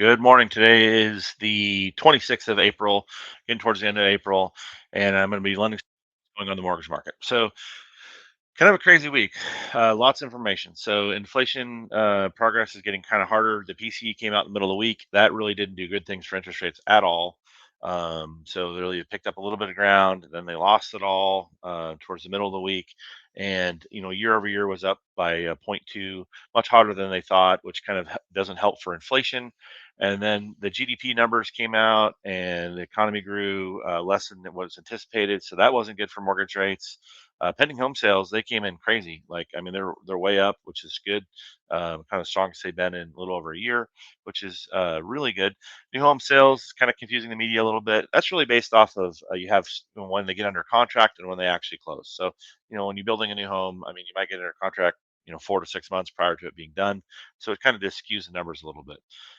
Good morning. Today is the 26th of April, getting towards the end of April, and I'm going to be lending going on the mortgage market. So, kind of a crazy week. Lots of information. So, inflation progress is getting kind of harder. The PCE came out in the middle of the week. That really didn't do good things for interest rates at all. So, they really picked up a little bit of ground, then they lost it all towards the middle of the week. And year over year was up by point 0.2, much harder than they thought, which kind of doesn't help for inflation. And then the GDP numbers came out, and the economy grew less than it was anticipated, so that wasn't good for mortgage rates. Pending home sales, they came in crazy. Like, I mean, they're way up, which is good. Kind of strongest they've been in a little over a year, which is really good. New home sales is kind of confusing the media a little bit. That's really based off of when they get under contract and when they actually close. So, when you're building a new home, I mean, you might get under contract, 4 to 6 months prior to it being done. So it kind of just skews the numbers a little bit.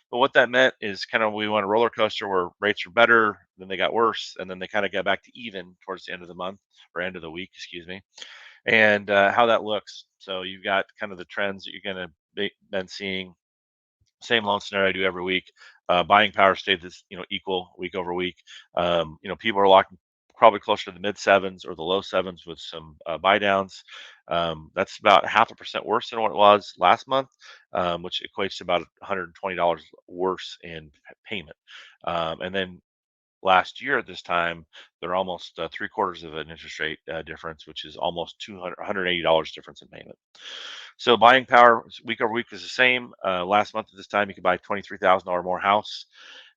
But what that meant is kind of we went a roller coaster where rates were better, then they got worse, and then they kind of got back to even towards the end of the month or end of the week, excuse me. And how that looks. So you've got kind of the trends that you're going to be been seeing. Same loan scenario I do every week. Buying power stayed this, equal week over week. People are locking probably closer to the mid sevens or the low sevens with some buy downs. That's about 0.5% worse than what it was last month, which equates to about $120 worse in payment. And then last year at this time, they're almost three quarters of an interest rate difference, which is almost $180 difference in payment. So buying power week over week is the same. Last month at this time, you could buy $23,000 more house.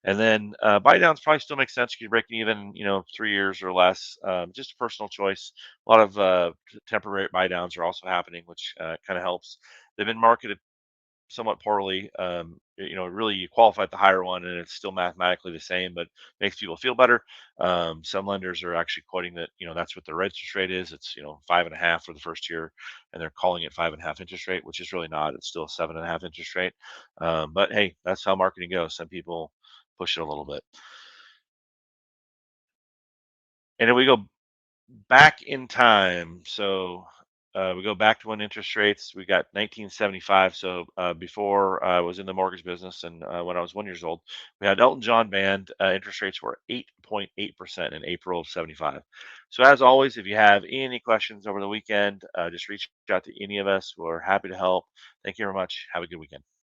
And then buy downs probably still make sense. You could break even, 3 years or less. Just a personal choice. A lot of temporary buy downs are also happening, which kind of helps. They've been marketed somewhat poorly. Really you qualify at the higher one and it's still mathematically the same, but makes people feel better. Some lenders are actually quoting that, that's what the interest rate is. It's, 5.5 for the first year, and they're calling it 5.5 interest rate, which is really not. It's still 7.5 interest rate. But hey, that's how marketing goes. Some people push it a little bit. And then we go back in time. So we go back to when interest rates, we got 1975. So before I was in the mortgage business and when I was 1 years old, we had Elton John band. Interest rates were 8.8% in April of 75. So as always, if you have any questions over the weekend, just reach out to any of us. We're happy to help. Thank you very much. Have a good weekend.